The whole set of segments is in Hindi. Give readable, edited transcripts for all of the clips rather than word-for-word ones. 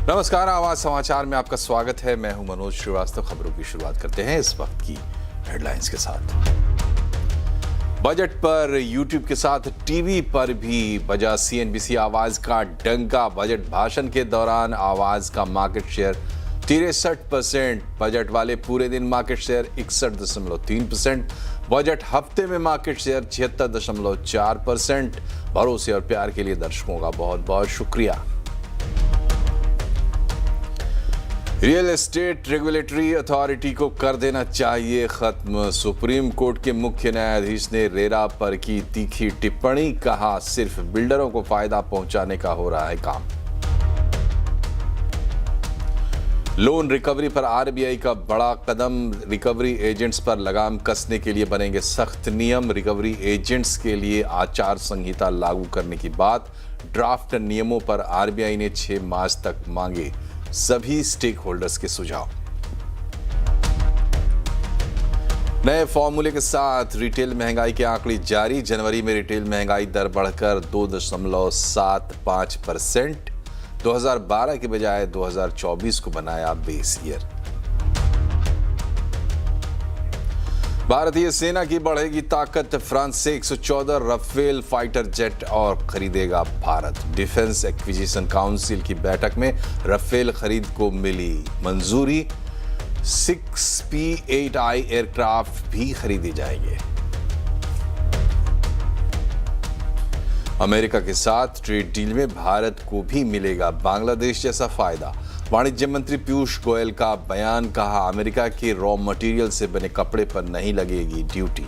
नमस्कार, आवाज समाचार में आपका स्वागत है। मैं हूं मनोज श्रीवास्तव। खबरों की शुरुआत करते हैं इस वक्त की हेडलाइंस के साथ। बजट पर यूट्यूब के साथ टीवी पर भी बजा सीएनबीसी आवाज का डंका। बजट भाषण के दौरान आवाज का मार्केट शेयर 63%, बजट वाले पूरे दिन मार्केट शेयर 61.3%, बजट हफ्ते में मार्केट शेयर 76.4%। भरोसे और प्यार के लिए दर्शकों का बहुत बहुत शुक्रिया। रियल एस्टेट रेगुलेटरी अथॉरिटी को कर देना चाहिए खत्म। सुप्रीम कोर्ट के मुख्य न्यायाधीश ने रेरा पर की तीखी टिप्पणी। कहा, सिर्फ बिल्डरों को फायदा पहुंचाने का हो रहा है काम। लोन रिकवरी पर आरबीआई का बड़ा कदम। रिकवरी एजेंट्स पर लगाम कसने के लिए बनेंगे सख्त नियम। रिकवरी एजेंट्स के लिए आचार संहिता लागू करने की बात। ड्राफ्ट नियमों पर आरबीआई ने 6 मार्च तक मांगे सभी स्टेक होल्डर्स के सुझाव। नए फॉर्मूले के साथ रिटेल महंगाई के आंकड़े जारी। जनवरी में रिटेल महंगाई दर बढ़कर 2.75%, 2012 के बजाय 2024 को बनाया बेस ईयर। भारतीय सेना की बढ़ेगी ताकत। फ्रांस से 114 राफेल फाइटर जेट और खरीदेगा भारत। डिफेंस एक्विजिशन काउंसिल की बैठक में राफेल खरीद को मिली मंजूरी। 6P-8I एयरक्राफ्ट भी खरीदे जाएंगे। अमेरिका के साथ ट्रेड डील में भारत को भी मिलेगा बांग्लादेश जैसा फायदा। वाणिज्य मंत्री पीयूष गोयल का बयान। कहा, अमेरिका के रॉ मटेरियल से बने कपड़े पर नहीं लगेगी ड्यूटी।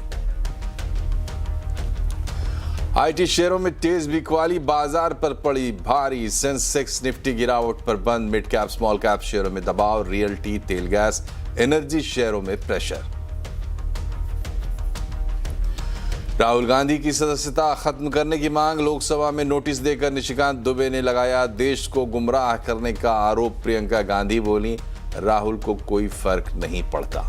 आईटी शेयरों में तेज बिकवाली। बाजार पर पड़ी भारी। सेंसेक्स निफ्टी गिरावट पर बंद। मिड कैप स्मॉल कैप शेयरों में दबाव। रियल्टी, तेल गैस, एनर्जी शेयरों में प्रेशर। राहुल गांधी की सदस्यता खत्म करने की मांग। लोकसभा में नोटिस देकर निशिकांत दुबे ने लगाया देश को गुमराह करने का आरोप। प्रियंका गांधी बोली, राहुल को कोई फर्क नहीं पड़ता।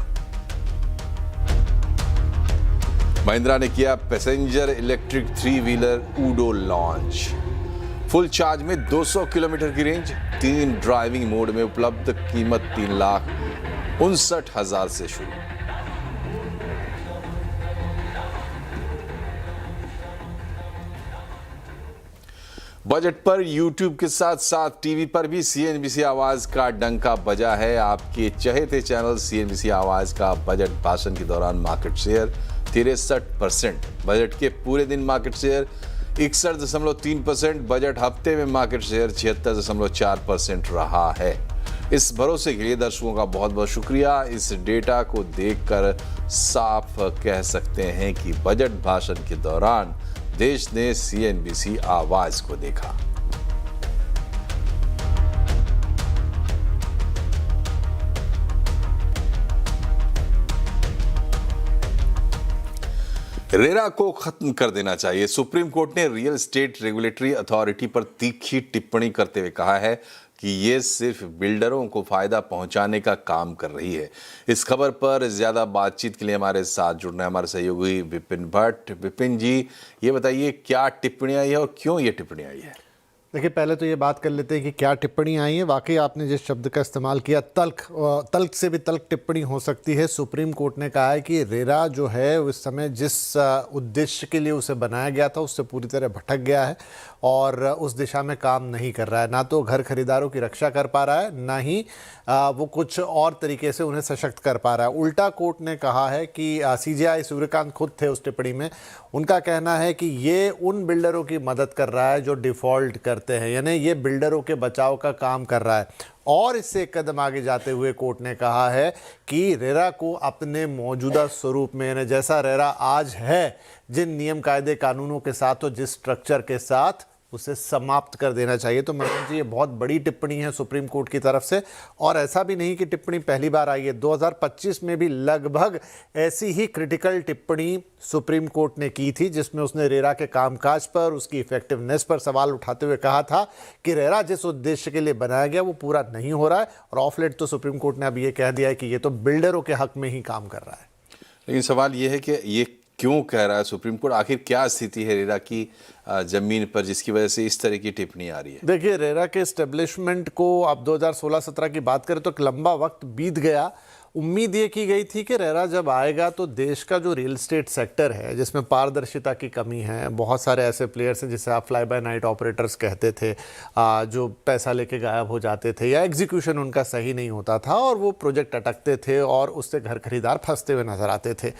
महिंद्रा ने किया passenger electric 3 wheeler UDO launch. Full charge में 200 किलोमीटर की रेंज, 3 ड्राइविंग मोड में उपलब्ध। कीमत 3,59,000 से शुरू। बजट पर यूट्यूब के साथ साथ टीवी पर भी सीएनबीसी आवाज का डंका बजा है। आपके चहेते चैनल सीएनबीसी आवाज का बजट भाषण के दौरान मार्केट शेयर 63%, बजट के पूरे दिन मार्केट शेयर 61.3%, बजट हफ्ते में मार्केट शेयर 76.4% रहा है। इस भरोसे के लिए दर्शकों का बहुत बहुत शुक्रिया। इस डेटा को देखकर साफ कह सकते हैं कि बजट भाषण के दौरान देश ने सीएनबीसी आवाज को देखा। रेरा को खत्म कर देना चाहिए। सुप्रीम कोर्ट ने रियल एस्टेट रेगुलेटरी अथॉरिटी पर तीखी टिप्पणी करते हुए कहा है कि ये सिर्फ बिल्डरों को फायदा पहुंचाने का काम कर रही है। इस खबर पर ज्यादा बातचीत के लिए हमारे साथ जुड़ना है हमारे सहयोगी विपिन भट्ट। विपिन जी, ये बताइए क्या टिप्पणी आई है और क्यों ये टिप्पणी आई है? देखिए, पहले तो ये बात कर लेते हैं कि क्या टिप्पणी आई है। वाकई आपने जिस शब्द का इस्तेमाल किया, तल्ख से भी तल्ख टिप्पणी हो सकती है। सुप्रीम कोर्ट ने कहा है कि रेरा जो है उस समय जिस उद्देश्य के लिए उसे बनाया गया था उससे पूरी तरह भटक गया है और उस दिशा में काम नहीं कर रहा है। ना तो घर खरीदारों की रक्षा कर पा रहा है, ना ही वो कुछ और तरीके से उन्हें सशक्त कर पा रहा है। उल्टा कोर्ट ने कहा है कि सीजेआई सूर्यकांत खुद थे उस टिप्पणी में। उनका कहना है कि ये उन बिल्डरों की मदद कर रहा है जो डिफ़ॉल्ट करते हैं, यानी ये बिल्डरों के बचाव का काम कर रहा है। और इससे एक कदम आगे जाते हुए कोर्ट ने कहा है कि रेरा को अपने मौजूदा स्वरूप में, यानी जैसा रेरा आज है, जिन नियम कायदे कानूनों के साथ और जिस स्ट्रक्चर के साथ, उसे समाप्त कर देना चाहिए। तो मनोज जी, ये बहुत बड़ी टिप्पणी है सुप्रीम कोर्ट की तरफ से। और ऐसा भी नहीं कि टिप्पणी पहली बार आई है। 2025 में भी लगभग ऐसी ही क्रिटिकल टिप्पणी सुप्रीम कोर्ट ने की थी, जिसमें उसने रेरा के कामकाज पर, उसकी इफेक्टिवनेस पर सवाल उठाते हुए कहा था कि रेरा जिस उद्देश्य के लिए बनाया गया वो पूरा नहीं हो रहा है। और ऑफ लेट तो सुप्रीम कोर्ट ने अब ये कह दिया है कि ये तो बिल्डरों के हक में ही काम कर रहा है। लेकिन सवाल ये है कि ये क्यों कह रहा है सुप्रीम कोर्ट? आखिर क्या स्थिति है रेरा की जमीन पर जिसकी वजह से इस तरह की टिप्पणी आ रही है? देखिए, रेरा के एस्टेब्लिशमेंट को अब 2016-17 की बात करें तो एक लंबा वक्त बीत गया। उम्मीद ये की गई थी कि रेरा जब आएगा तो देश का जो रियल एस्टेट सेक्टर है जिसमें पारदर्शिता की कमी है, बहुत सारे ऐसे प्लेयर्स हैं जिसे आप फ्लाई बाय नाइट ऑपरेटर्स कहते थे, जो पैसा लेके गायब हो जाते थे या एग्जीक्यूशन उनका सही नहीं होता था और वो प्रोजेक्ट अटकते थे और उससे घर खरीदार फंसते हुए नजर आते थे।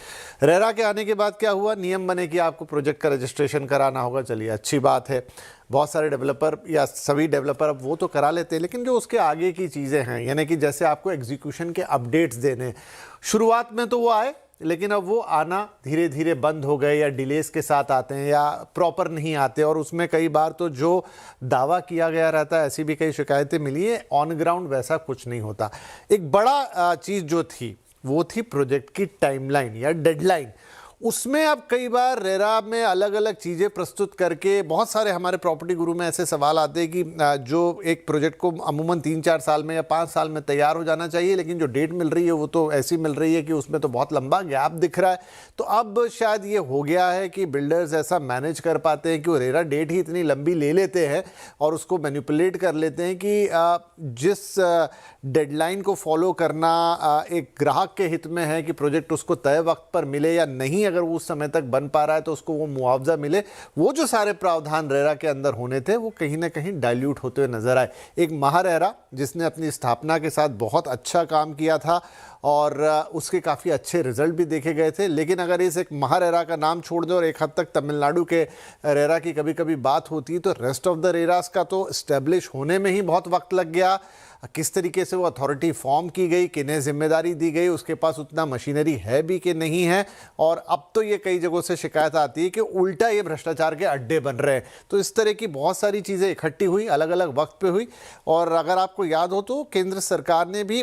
रेरा के आने के बाद क्या हुआ, नियम बने कि आपको प्रोजेक्ट का रजिस्ट्रेशन कराना होगा। चलिए, अच्छी बात है, बहुत सारे डेवलपर या सभी डेवलपर अब वो तो करा लेते हैं, लेकिन जो उसके आगे की चीज़ें हैं, यानी कि जैसे आपको एग्जीक्यूशन के अपडेट्स देने, शुरुआत में तो वो आए, लेकिन अब वो आना धीरे धीरे बंद हो गए या डिलेस के साथ आते हैं या प्रॉपर नहीं आते। और उसमें कई बार तो जो दावा किया गया रहता है, ऐसी भी कई शिकायतें मिली है, ऑन ग्राउंड वैसा कुछ नहीं होता। एक बड़ा चीज़ जो थी वो थी प्रोजेक्ट की टाइमलाइन या डेडलाइन। उसमें अब कई बार रेरा में अलग अलग चीज़ें प्रस्तुत करके, बहुत सारे हमारे प्रॉपर्टी गुरु में ऐसे सवाल आते हैं कि जो एक प्रोजेक्ट को अमूमन 3-4 साल में या 5 साल में तैयार हो जाना चाहिए, लेकिन जो डेट मिल रही है वो तो ऐसी मिल रही है कि उसमें तो बहुत लंबा गैप दिख रहा है। तो अब शायद ये हो गया है कि बिल्डर्स ऐसा मैनेज कर पाते हैं कि वो रेरा डेट ही इतनी लंबी ले लेते हैं और उसको मैनिपुलेट कर लेते हैं कि जिस डेडलाइन को फॉलो करना एक ग्राहक के हित में है कि प्रोजेक्ट उसको तय वक्त पर मिले या नहीं, अगर वो उस समय तक बन पा रहा है तो उसको वो मुआवजा मिले, वो जो सारे प्रावधान रेरा के अंदर होने थे वो कहीं ना कहीं डाइल्यूट होते हुए नजर आए। एक महारेरा जिसने अपनी स्थापना के साथ बहुत अच्छा काम किया था और उसके काफ़ी अच्छे रिजल्ट भी देखे गए थे, लेकिन अगर इस एक महारेरा का नाम छोड़ दो और एक हद तक तमिलनाडु के रेरा की कभी कभी बात होती है, तो रेस्ट ऑफ द रेरास का तो इस्टेब्लिश होने में ही बहुत वक्त लग गया। किस तरीके से वो अथॉरिटी फॉर्म की गई, किन्हें जिम्मेदारी दी गई, उसके पास उतना मशीनरी है भी कि नहीं है। और अब तो ये कई जगहों से शिकायत आती है कि उल्टा ये भ्रष्टाचार के अड्डे बन रहे हैं। तो इस तरह की बहुत सारी चीज़ें इकट्ठी हुई, अलग अलग वक्त पे हुई। और अगर आपको याद हो तो केंद्र सरकार ने भी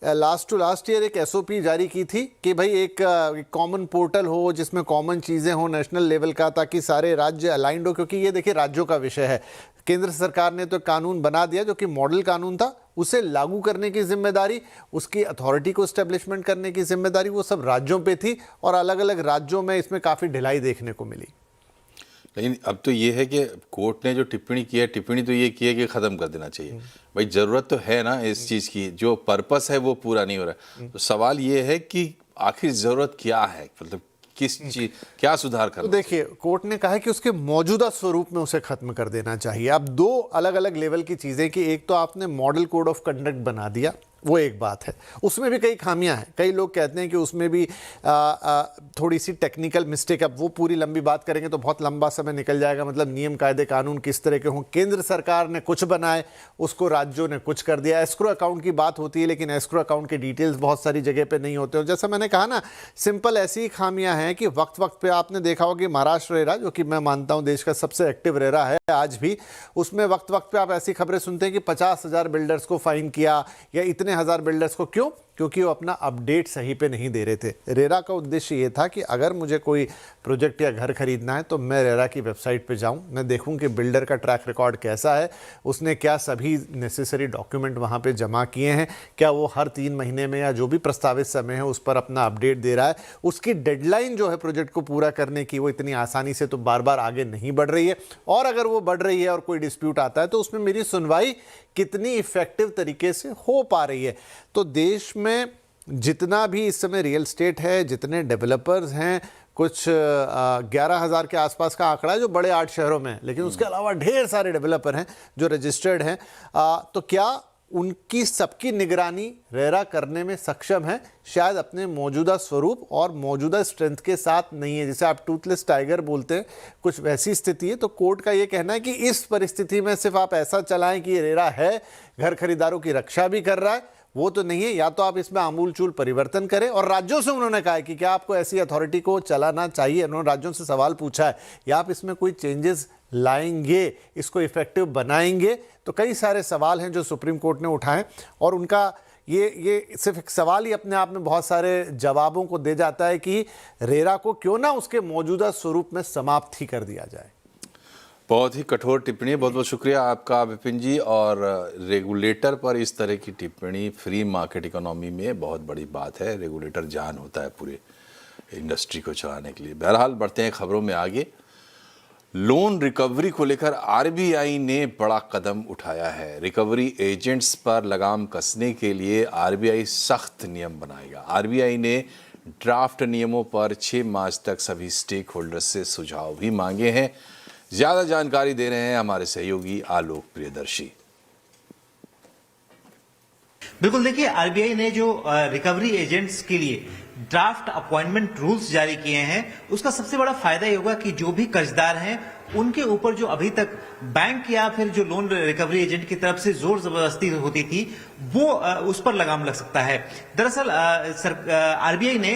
लास्ट टू लास्ट ईयर एक एसओपी जारी की थी कि भाई एक कॉमन पोर्टल हो जिसमें कॉमन चीज़ें हो नेशनल लेवल का, ताकि सारे राज्य अलाइंड हो, क्योंकि ये देखिए राज्यों का विषय है। केंद्र सरकार ने तो कानून बना दिया जो कि मॉडल कानून था, उसे लागू करने की जिम्मेदारी, उसकी अथॉरिटी को एस्टेब्लिशमेंट करने की जिम्मेदारी वो सब राज्यों पे थी और अलग अलग राज्यों में इसमें काफ़ी ढिलाई देखने को मिली। लेकिन अब तो ये है कि कोर्ट ने जो टिप्पणी की है, टिप्पणी तो ये की है कि ख़त्म कर देना चाहिए। भाई ज़रूरत तो है ना इस चीज़ की, जो पर्पस है वो पूरा नहीं हो रहा। तो सवाल ये है कि आखिर ज़रूरत क्या है, मतलब किस चीज, क्या सुधार करना? तो देखिए, कोर्ट ने कहा है कि उसके मौजूदा स्वरूप में उसे खत्म कर देना चाहिए। अब दो अलग अलग लेवल की चीज़ें कि एक तो आपने मॉडल कोड ऑफ कंडक्ट बना दिया, वो एक बात है, उसमें भी कई खामियां हैं। कई लोग कहते हैं कि उसमें भी थोड़ी सी टेक्निकल मिस्टेक, अब वो पूरी लंबी बात करेंगे तो बहुत लंबा समय निकल जाएगा। मतलब नियम कायदे कानून किस तरह के हों, केंद्र सरकार ने कुछ बनाए, उसको राज्यों ने कुछ कर दिया। एस्क्रो अकाउंट की बात होती है, लेकिन एस्क्रो अकाउंट के डिटेल्स बहुत सारी जगह पे नहीं होते। और जैसा मैंने कहा ना, सिंपल ऐसी ही खामियां हैं कि वक्त वक्त पे आपने देखा होगा कि महाराष्ट्र रेरा, जो कि मैं मानता हूं देश का सबसे एक्टिव रेरा है आज भी, उसमें वक्त वक्त पे आप ऐसी खबरें सुनते हैं कि 50,000 बिल्डर्स को फाइन किया या इतने हजार बिल्डर्स को। क्यों? क्योंकि वो अपना अपडेट सही पे नहीं दे रहे थे। रेरा का उद्देश्य ये था कि अगर मुझे कोई प्रोजेक्ट या घर खरीदना है तो मैं रेरा की वेबसाइट पे जाऊं, मैं देखूं कि बिल्डर का ट्रैक रिकॉर्ड कैसा है, उसने क्या सभी नेसेसरी डॉक्यूमेंट वहां पे जमा किए हैं, क्या वो हर 3 महीने में या जो भी प्रस्तावित समय है उस पर अपना अपडेट दे रहा है, उसकी डेडलाइन जो है प्रोजेक्ट को पूरा करने की वो इतनी आसानी से तो बार बार आगे नहीं बढ़ रही है, और अगर वो बढ़ रही है और कोई डिस्प्यूट आता है तो उसमें मेरी सुनवाई कितनी इफेक्टिव तरीके से हो पा रही है। तो देश में जितना भी इस समय रियल एस्टेट है, जितने डेवलपर्स हैं, कुछ 11,000 के आसपास का आंकड़ा है जो बड़े 8 शहरों में है, लेकिन उसके अलावा ढेर सारे डेवलपर हैं जो रजिस्टर्ड हैं। तो क्या उनकी सबकी निगरानी रेरा करने में सक्षम है? शायद अपने मौजूदा स्वरूप और मौजूदा स्ट्रेंथ के साथ नहीं है। जैसे आप टूथलेस टाइगर बोलते हैं, कुछ वैसी स्थिति है। तो कोर्ट का ये कहना है कि इस परिस्थिति में सिर्फ आप ऐसा चलाएं कि ये रेरा है, घर खरीदारों की रक्षा भी कर रहा है, वो तो नहीं है। या तो आप इसमें आमूलचूल परिवर्तन करें। और राज्यों से उन्होंने कहा है कि क्या आपको ऐसी अथॉरिटी को चलाना चाहिए, उन्होंने राज्यों से सवाल पूछा है, या आप इसमें कोई चेंजेस लाएंगे, इसको इफेक्टिव बनाएंगे। तो कई सारे सवाल हैं जो सुप्रीम कोर्ट ने उठाए, और उनका ये सिर्फ एक सवाल ही अपने आप में बहुत सारे जवाबों को दे जाता है कि रेरा को क्यों ना उसके मौजूदा स्वरूप में समाप्त ही कर दिया जाए। बहुत ही कठोर टिप्पणी, बहुत बहुत शुक्रिया आपका विपिन जी। और रेगुलेटर पर इस तरह की टिप्पणी फ्री मार्केट इकोनॉमी में बहुत बड़ी बात है। रेगुलेटर जान होता है पूरे इंडस्ट्री को चलाने के लिए। बहरहाल बढ़ते हैं खबरों में आगे। लोन रिकवरी को लेकर आरबीआई ने बड़ा कदम उठाया है। रिकवरी एजेंट्स पर लगाम कसने के लिए आरबीआई सख्त नियम बनाएगा। आरबीआई ने ड्राफ्ट नियमों पर 6 मार्च तक सभी स्टेक होल्डर्स से सुझाव भी मांगे हैं। ज्यादा जानकारी दे रहे हैं हमारे सहयोगी आलोक प्रियदर्शी। बिल्कुल, देखिए आरबीआई ने जो रिकवरी एजेंट्स के लिए ड्राफ्ट अपॉइंटमेंट रूल्स जारी किए हैं, उसका सबसे बड़ा फायदा ये होगा कि जो भी कर्जदार हैं उनके ऊपर जो अभी तक बैंक या फिर जो लोन रिकवरी एजेंट की तरफ से जोर जबरदस्ती होती थी वो उस पर लगाम लग सकता है। दरअसल आरबीआई ने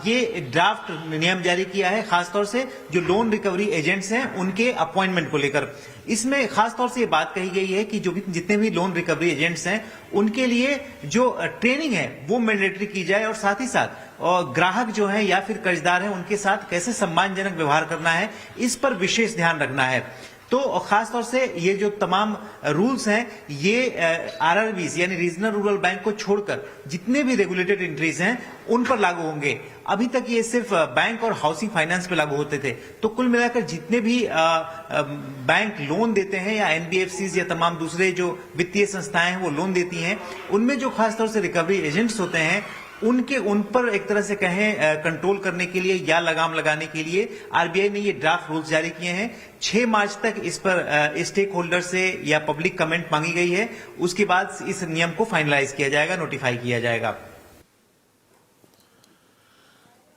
ये ड्राफ्ट नियम जारी किया है, खासतौर से जो लोन रिकवरी एजेंट्स हैं उनके अपॉइंटमेंट को लेकर। इसमें खासतौर से ये बात कही गई है कि जो भी जितने भी लोन रिकवरी एजेंट्स हैं उनके लिए जो ट्रेनिंग है वो मैंडेटरी की जाए, और साथ ही साथ ग्राहक जो है या फिर कर्जदार है उनके साथ कैसे सम्मानजनक व्यवहार करना है इस पर विशेष ध्यान रखना है। तो खासतौर से ये जो तमाम रूल्स हैं ये आरआरबीज यानी रीजनल रूरल बैंक को छोड़कर जितने भी रेगुलेटेड एंट्रीज हैं उन पर लागू होंगे। अभी तक ये सिर्फ बैंक और हाउसिंग फाइनेंस पे लागू होते थे। तो कुल मिलाकर जितने भी बैंक लोन देते हैं या एनबीएफसीज या तमाम दूसरे जो वित्तीय संस्थाएं हैं वो लोन देती हैं, उनमें जो खासतौर से रिकवरी एजेंट्स होते हैं उन पर एक तरह से कहें कंट्रोल करने के लिए या लगाम लगाने के लिए आरबीआई ने ये ड्राफ्ट रूल्स जारी किए हैं। 6 मार्च तक इस पर स्टेक होल्डर से या पब्लिक कमेंट मांगी गई है। उसके बाद इस नियम को फाइनलाइज किया जाएगा, नोटिफाई किया जाएगा।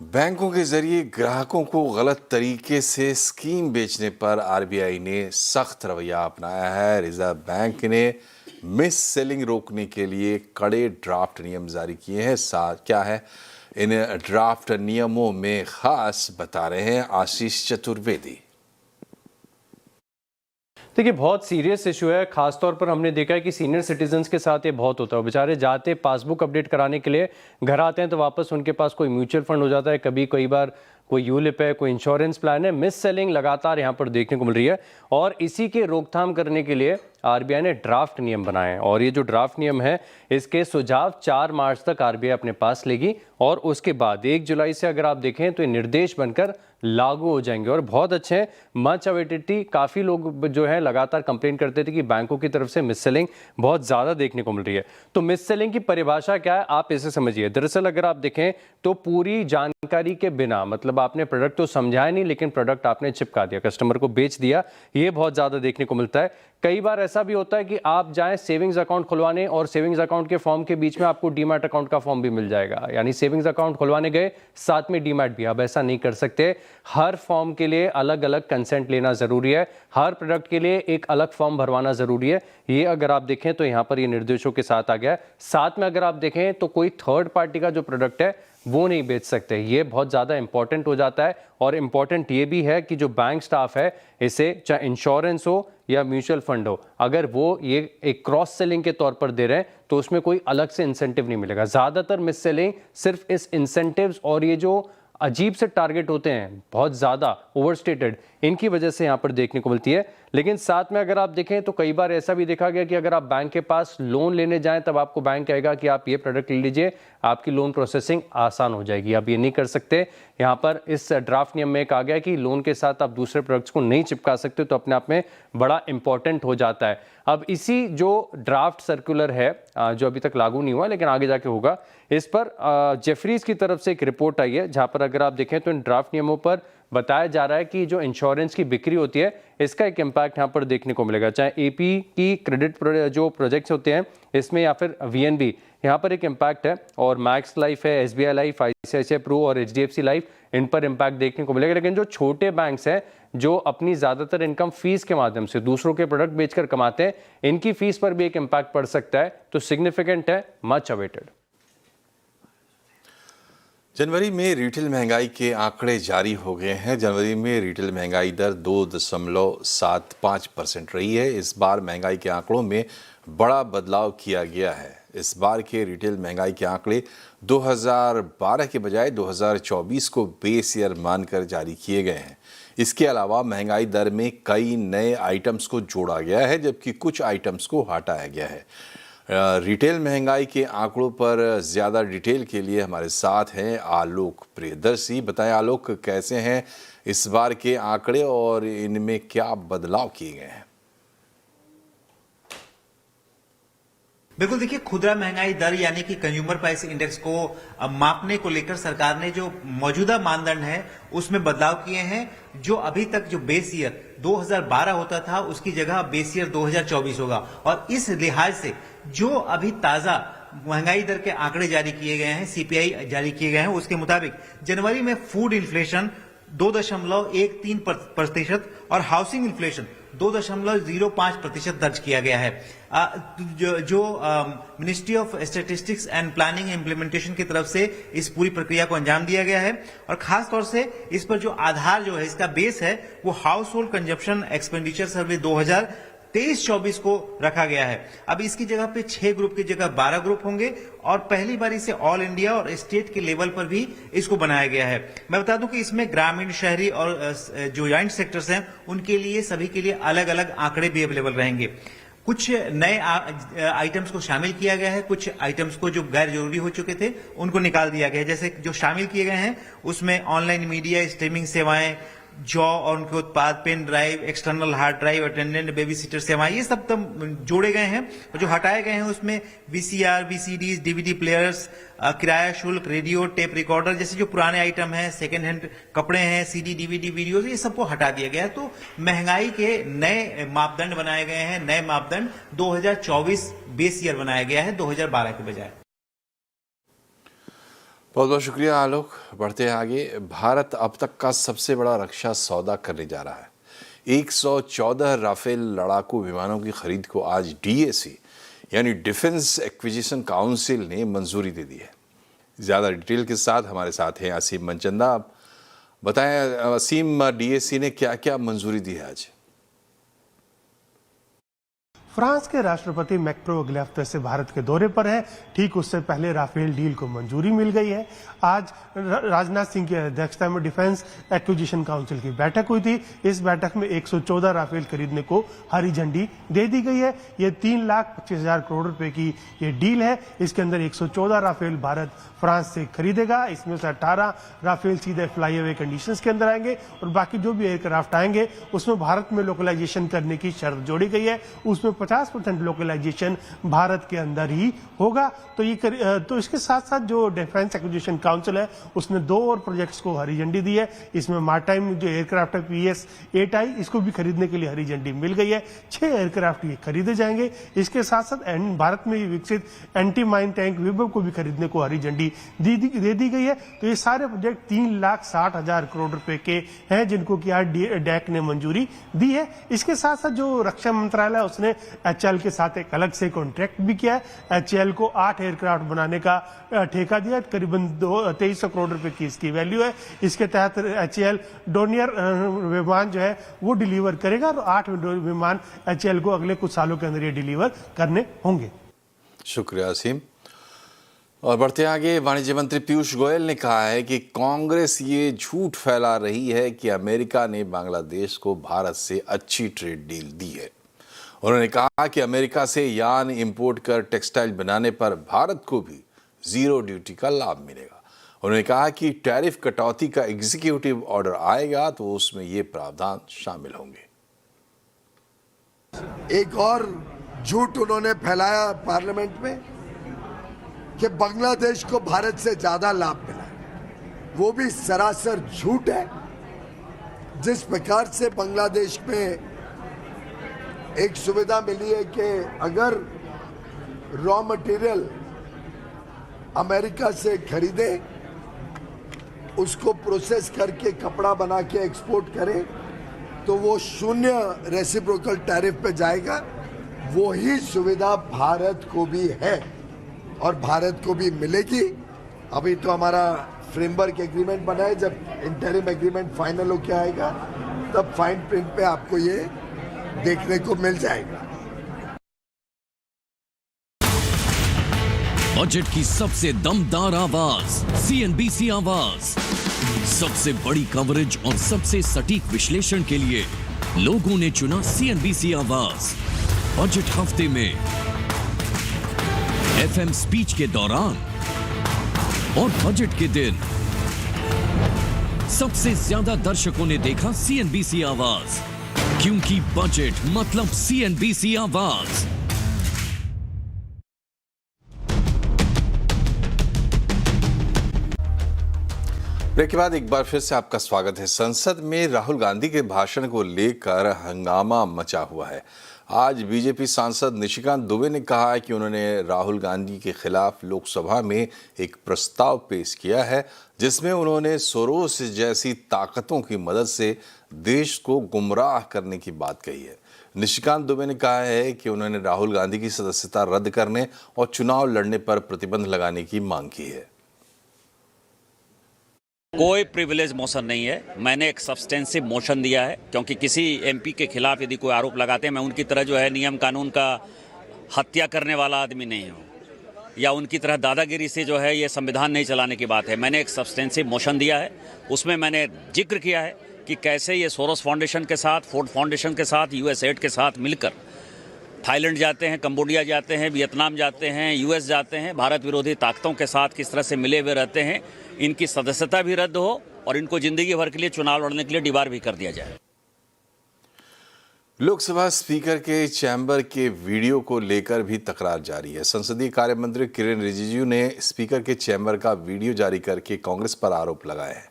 बैंकों के जरिए ग्राहकों को गलत तरीके से स्कीम बेचने पर आरबीआई ने सख्त रवैया अपनाया है। रिजर्व बैंक ने मिस सेलिंग रोकने के लिए कड़े ड्राफ्ट नियम जारी किए हैं। क्या है इन ड्राफ्ट नियमों में खास, बता रहे हैं आशीष चतुर्वेदी। देखिए, बहुत सीरियस इशू है। खासतौर पर हमने देखा है कि सीनियर सिटीजन्स के साथ ये बहुत होता है। बेचारे जाते पासबुक अपडेट कराने के लिए घर आते हैं तो वापस उनके पास कोई म्यूचुअल फंड हो जाता है, कई बार कोई यूलिप है, कोई इंश्योरेंस प्लान है। मिस सेलिंग लगातार यहाँ पर देखने को मिल रही है और इसी के रोकथाम करने के लिए आरबीआई ने ड्राफ्ट नियम बनाए हैं। और ये जो ड्राफ्ट नियम है इसके सुझाव 4 मार्च तक आरबीआई अपने पास लेगी और उसके बाद 1 जुलाई से अगर आप देखें तो ये निर्देश बनकर लागू हो जाएंगे और बहुत अच्छे हैं। मच अवेटेड थी। काफ़ी लोग जो है लगातार कंप्लेन करते थे कि बैंकों की तरफ से मिस सेलिंग बहुत ज़्यादा देखने को मिल रही है। तो मिस सेलिंग की परिभाषा क्या है आप इसे समझिए। दरअसल अगर आप देखें तो पूरी जानकारी के बिना, मतलब आपने प्रोडक्ट तो समझाया नहीं लेकिन प्रोडक्ट आपने चिपका दिया, कस्टमर को बेच दिया, ये बहुत ज़्यादा देखने को मिलता है। कई बार ऐसा भी होता है कि आप जाएं सेविंग्स अकाउंट खुलवाने और सेविंग्स अकाउंट के फॉर्म के बीच में आपको डीमैट अकाउंट का फॉर्म भी मिल जाएगा, यानी सेविंग्स अकाउंट खुलवाने गए साथ में डीमैट भी। अब ऐसा नहीं कर सकते। हर फॉर्म के लिए अलग अलग कंसेंट लेना जरूरी है, हर प्रोडक्ट के लिए एक अलग फॉर्म भरवाना जरूरी है। ये अगर आप देखें तो यहाँ पर ये निर्देशों के साथ आ गया है। साथ में अगर आप देखें तो कोई थर्ड पार्टी का जो प्रोडक्ट है वो नहीं बेच सकते। ये बहुत ज़्यादा इंपॉर्टेंट हो जाता है। और इंपॉर्टेंट ये भी है कि जो बैंक स्टाफ है इसे चाहे इंश्योरेंस हो या म्यूचुअल फंड हो, अगर वो ये एक क्रॉस सेलिंग के तौर पर दे रहे हैं तो उसमें कोई अलग से इंसेंटिव नहीं मिलेगा। ज़्यादातर मिस सेलिंग सिर्फ इस इंसेंटिव्स और ये जो अजीब से टारगेट होते हैं बहुत ज़्यादा ओवरस्टेटेड, इनकी वजह से यहाँ पर देखने को मिलती है। लेकिन साथ में अगर आप देखें तो कई बार ऐसा भी देखा गया कि अगर आप बैंक के पास लोन लेने जाएं तब आपको बैंक कहेगा कि आप ये प्रोडक्ट ले लीजिए, आपकी लोन प्रोसेसिंग आसान हो जाएगी। आप ये नहीं कर सकते। यहाँ पर इस ड्राफ्ट नियम में कहा गया कि लोन के साथ आप दूसरे प्रोडक्ट्स को नहीं चिपका सकते, तो अपने आप में बड़ा इंपॉर्टेंट हो जाता है। अब इसी जो ड्राफ्ट सर्कुलर है जो अभी तक लागू नहीं हुआ लेकिन आगे जाके होगा, इस पर जेफरीज की तरफ से एक रिपोर्ट आई है जहाँ पर अगर आप देखें तो इन ड्राफ्ट नियमों पर बताया जा रहा है कि जो इंश्योरेंस की बिक्री होती है इसका एक इम्पैक्ट यहाँ पर देखने को मिलेगा। चाहे एपी की क्रेडिट जो प्रोजेक्ट्स होते हैं इसमें या फिर वीएनबी, यहाँ पर एक इम्पैक्ट है। और मैक्स लाइफ है, एसबीआई लाइफ, आईसीआईसीआई प्रू और एचडीएफसी लाइफ, इन पर इम्पैक्ट देखने को मिलेगा। लेकिन जो छोटे बैंक्स हैं जो अपनी ज़्यादातर इनकम फीस के माध्यम से दूसरों के प्रोडक्ट बेचकर कमाते हैं, इनकी फीस पर भी एक इम्पैक्ट पड़ सकता है। तो सिग्निफिकेंट है, मच अवेटेड। जनवरी में रिटेल महंगाई के आंकड़े जारी हो गए हैं। जनवरी में रिटेल महंगाई दर 2.75% रही है। इस बार महंगाई के आंकड़ों में बड़ा बदलाव किया गया है। इस बार के रिटेल महंगाई के आंकड़े 2012 के बजाय 2024 को बेस ईयर मानकर जारी किए गए हैं। इसके अलावा महंगाई दर में कई नए आइटम्स को जोड़ा गया है जबकि कुछ आइटम्स को हटाया गया है। रिटेल महंगाई के आंकड़ों पर ज़्यादा डिटेल के लिए हमारे साथ हैं आलोक प्रियदर्शी। बताएं आलोक, कैसे हैं इस बार के आंकड़े और इनमें क्या बदलाव किए गए हैं? बिल्कुल, देखिए, खुदरा महंगाई दर यानी कि कंज्यूमर प्राइस इंडेक्स को मापने को लेकर सरकार ने जो मौजूदा मानदंड है उसमें बदलाव किए हैं। जो अभी तक जो बेस ईयर 2012 होता था उसकी जगह बेस ईयर 2024 होगा। और इस लिहाज से जो अभी ताजा महंगाई दर के आंकड़े जारी किए गए हैं, सीपीआई जारी किए गए हैं, उसके मुताबिक जनवरी में फूड इन्फ्लेशन 2.13% और हाउसिंग इन्फ्लेशन 2.05% दर्ज किया गया है। जो ministry of statistics and planning implementation की तरफ से इस पूरी प्रक्रिया को अंजाम दिया गया है और खास तौर से इस पर जो आधार जो है, इसका बेस है, वो हाउस होल्ड कंजप्शन एक्सपेंडिचर सर्वे 2023-24 को रखा गया है। अब इसकी जगह पे 6 ग्रुप की जगह 12 ग्रुप होंगे और पहली बार इसे ऑल इंडिया और स्टेट के लेवल पर भी इसको बनाया गया है। मैं बता दूं कि इसमें ग्रामीण, शहरी और जो जॉइंट सेक्टर्स हैं उनके लिए, सभी के लिए अलग अलग आंकड़े भी अवेलेबल रहेंगे। कुछ नए आइटम्स को शामिल किया गया है, कुछ आइटम्स को जो गैर जरूरी हो चुके थे उनको निकाल दिया गया है। जैसे जो शामिल किए गए हैं उसमें ऑनलाइन मीडिया, स्ट्रीमिंग सेवाएं, जॉ और उनके उत्पाद, pen drive, external hard drive, attendant, babysitter सेवाएं, ये सब जोड़े गए हैं। और जो हटाए गए हैं उसमें वीसीआर, वीसीडीज, डीवीडी प्लेयर्स, किराया शुल्क, रेडियो, टेप रिकॉर्डर जैसे जो पुराने आइटम हैं, सेकेंड हैंड कपड़े हैं, सीडी, डीवीडी, वीडियोज, ये सबको हटा दिया गया है। तो महंगाई के नए मापदंड बनाए गए हैं। नए मापदंड 2024 बेस ईयर बनाया गया है 2012 के बजाय। बहुत बहुत शुक्रिया आलोक। बढ़ते हैं आगे। भारत अब तक का सबसे बड़ा रक्षा सौदा करने जा रहा है। 114 राफेल लड़ाकू विमानों की खरीद को आज डीएसी यानी डिफेंस एक्विजिशन काउंसिल ने मंजूरी दे दी है। ज़्यादा डिटेल के साथ हमारे साथ हैं असीम मनचंदा। बताएं असीम, डीएसी ने क्या क्या मंजूरी दी है आज? फ्रांस के राष्ट्रपति मैक्रो अगले हफ्ते से भारत के दौरे पर है। ठीक उससे पहले राफेल डील को मंजूरी मिल गई है। आज राजनाथ सिंह की अध्यक्षता में डिफेंस एक्विजिशन काउंसिल की बैठक हुई थी। इस बैठक में 114 राफेल खरीदने को हरी झंडी दे दी गई है। ये 3,25,000 करोड़ रुपए की ये डील है। इसके अंदर 114 राफेल भारत फ्रांस से खरीदेगा। इसमें से 18 राफेल सीधे फ्लाई अवे कंडीशंस के अंदर आएंगे और बाकी जो भी एयरक्राफ्ट आएंगे उसमें भारत में लोकलाइजेशन करने की शर्त जोड़ी गई है। उसमें 50% लोकलाइजेशन भारत के अंदर ही होगा। तो इसके साथ साथ जो डिफेंस एक्विजिशन काउंसिल है उसने 2 और प्रोजेक्ट्स को हरी झंडी दी है। इसमें मार्टाइम जो एयरक्राफ्ट है PS-8I, इसको भी खरीदने के लिए हरी झंडी मिल गई है। 6 एयरक्राफ्ट ये खरीदे जाएंगे। इसके साथ साथ भारत में विकसित एंटी माइन टैंक विभव को भी खरीदने को हरी झंडी दे दी गई है। तो ये सारे प्रोजेक्ट 3,60,000 करोड़ रुपए के हैं जिनको कि आज डैक ने मंजूरी दी है। इसके साथ साथ जो रक्षा मंत्रालय उसने HAL के साथ एक अलग से कॉन्ट्रैक्ट भी किया है। HAL को 8 एयरक्राफ्ट बनाने का ठेका दिया, करीबन 2300 करोड़ रुपए की इसकी वैल्यू है। इसके तहत HAL डोनियर विमान जो है वो डिलीवर करेगा और 8 विमान HAL को अगले कुछ सालों के अंदर ये डिलीवर करने होंगे। शुक्रिया असीम। और बढ़ते आगे, वाणिज्य मंत्री पीयूष गोयल ने कहा है कि कांग्रेस ये झूठ फैला रही है कि अमेरिका ने बांग्लादेश को भारत से अच्छी ट्रेड डील दी है। उन्होंने कहा कि अमेरिका से यार्न इंपोर्ट कर टेक्सटाइल बनाने पर भारत को भी जीरो ड्यूटी का लाभ मिलेगा। उन्होंने कहा कि टैरिफ कटौती का एग्जीक्यूटिव ऑर्डर आएगा तो उसमें ये प्रावधान शामिल होंगे। एक और झूठ उन्होंने फैलाया पार्लियामेंट में कि बांग्लादेश को भारत से ज्यादा लाभ मिला है। वो भी सरासर झूठ है। जिस प्रकार से बांग्लादेश में एक सुविधा मिली है कि अगर रॉ मटेरियल अमेरिका से खरीदे, उसको प्रोसेस करके कपड़ा बना के एक्सपोर्ट करें तो वो 0 रेसिप्रोकल टैरिफ पे जाएगा। वो ही सुविधा भारत को भी है और भारत को भी मिलेगी। अभी तो हमारा फ्रेमवर्क एग्रीमेंट बना है। जब इंटरिम एग्रीमेंट फाइनल होके आएगा तब फाइन प्रिंट पे आपको ये देखने को मिल जाएगा। बजट की सबसे दमदार आवाज CNBC आवाज। सबसे बड़ी कवरेज और सबसे सटीक विश्लेषण के लिए लोगों ने चुना CNBC आवाज। बजट हफ्ते में एफएम स्पीच के दौरान और बजट के दिन सबसे ज्यादा दर्शकों ने देखा सीएनबीसी आवाज, क्योंकि बजट मतलब सीएनबीसी आवाज। ब्रेक के बाद एक बार फिर से आपका स्वागत है। संसद में राहुल गांधी के भाषण को लेकर हंगामा मचा हुआ है। आज बीजेपी सांसद निशिकांत दुबे ने कहा है कि उन्होंने राहुल गांधी के खिलाफ लोकसभा में एक प्रस्ताव पेश किया है जिसमें उन्होंने सोरोस जैसी ताकतों की मदद से देश को गुमराह करने की बात कही है। निशिकांत दुबे ने कहा है कि उन्होंने राहुल गांधी की सदस्यता रद्द करने और चुनाव लड़ने पर प्रतिबंध लगाने की मांग की है। कोई प्रिविलेज मोशन नहीं है। मैंने एक सब्सटेंसिव मोशन दिया है, क्योंकि किसी एमपी के खिलाफ यदि कोई आरोप लगाते हैं, मैं उनकी तरह जो है नियम कानून का हत्या करने वाला आदमी नहीं हूँ, या उनकी तरह दादागिरी से जो है ये संविधान नहीं चलाने की बात है। मैंने एक सब्सटेंसिव मोशन दिया है, उसमें मैंने जिक्र किया है कि कैसे ये सोरोस फाउंडेशन के साथ, फोर्ड फाउंडेशन के साथ, यूएसएड के साथ मिलकर थाईलैंड जाते हैं, कंबोडिया जाते हैं, वियतनाम जाते हैं, यूएस जाते हैं, भारत विरोधी ताकतों के साथ किस तरह से मिले हुए रहते हैं। इनकी सदस्यता भी रद्द हो और इनको जिंदगी भर के लिए चुनाव लड़ने के लिए डिबार भी कर दिया जाए। लोकसभा स्पीकर के चैम्बर के वीडियो को लेकर भी तकरार जारी है। संसदीय कार्य मंत्री किरेन रिजिजू ने स्पीकर के चैम्बर का वीडियो जारी करके कांग्रेस पर आरोप लगाए हैं।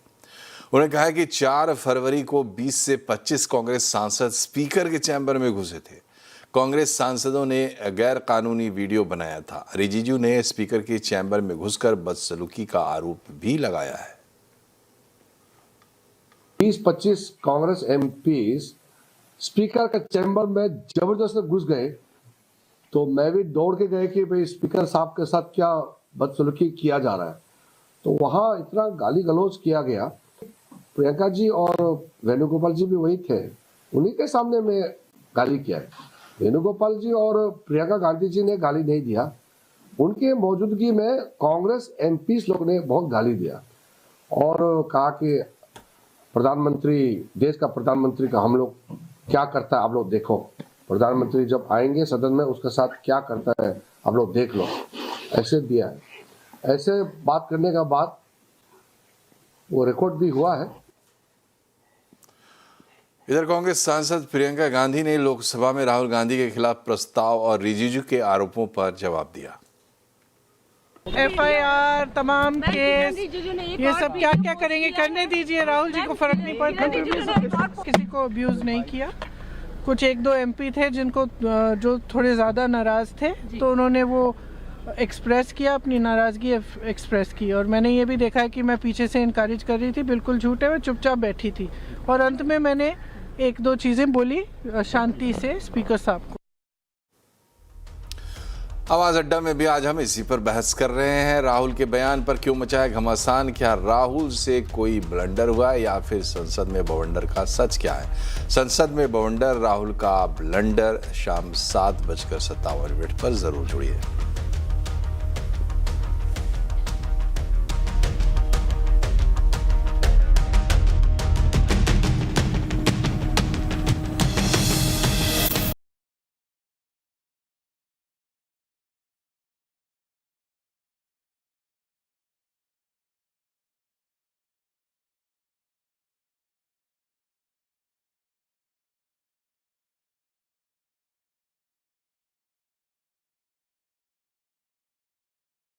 उन्होंने कहा कि 4 फरवरी को 20 से 25 कांग्रेस सांसद स्पीकर के चैम्बर में घुसे थे। कांग्रेस सांसदों ने गैर कानूनी वीडियो बनाया था। रिजिजू ने स्पीकर के चैम्बर में घुसकर बदसलूकी का आरोप भी लगाया है। 20-25 कांग्रेस एमपीज स्पीकर के चैम्बर में जबरदस्ती घुस गए, तो मैं भी दौड़ के गए कि भाई स्पीकर साहब के साथ क्या बदसलूकी किया जा रहा है। तो वहां इतना गाली गलौज किया गया। प्रियंका जी और वेणुगोपाल जी भी वही थे, उन्हीं के सामने में गाली किया है। वेणुगोपाल जी और प्रियंका गांधी जी ने गाली नहीं दिया, उनके मौजूदगी में कांग्रेस एमपी लोग ने बहुत गाली दिया और कहा कि प्रधानमंत्री, देश का प्रधानमंत्री का हम लोग क्या करता है आप लोग देखो, प्रधानमंत्री जब आएंगे सदन में उसके साथ क्या करता है आप लोग देख लो, ऐसे दिया है। ऐसे बात करने का बाद वो रिकॉर्ड भी हुआ है। इधर कांग्रेस सांसद प्रियंका गांधी ने लोकसभा में राहुल गांधी के खिलाफ प्रस्ताव और रिजिजू के आरोपों पर जवाब दिया। एफआईआर, तमाम केस, ये सब क्या क्या करेंगे, करने दीजिए, राहुल जी को फर्क नहीं पड़ता। किसी को अब्यूज नहीं किया। कुछ 1-2 एमपी थे जिनको जो थोड़े ज़्यादा नाराज थे, तो उन्होंने वो एक्सप्रेस किया, अपनी नाराज़गी एक्सप्रेस की। और मैंने ये भी देखा है कि मैं पीछे से इनकरेज कर रही थी, बिल्कुल झूठे, मैं चुपचाप बैठी थी और अंत में मैंने 1-2 चीज़ें बोली शांति से स्पीकर साहब को। आवाज अड्डा में भी आज हम इसी पर बहस कर रहे हैं। राहुल के बयान पर क्यों मचाया घमासान? क्या राहुल से कोई ब्लंडर हुआ या फिर संसद में बवंडर का सच क्या है? संसद में बवंडर, राहुल का ब्लंडर, शाम 7:57 पर जरूर जुड़िए।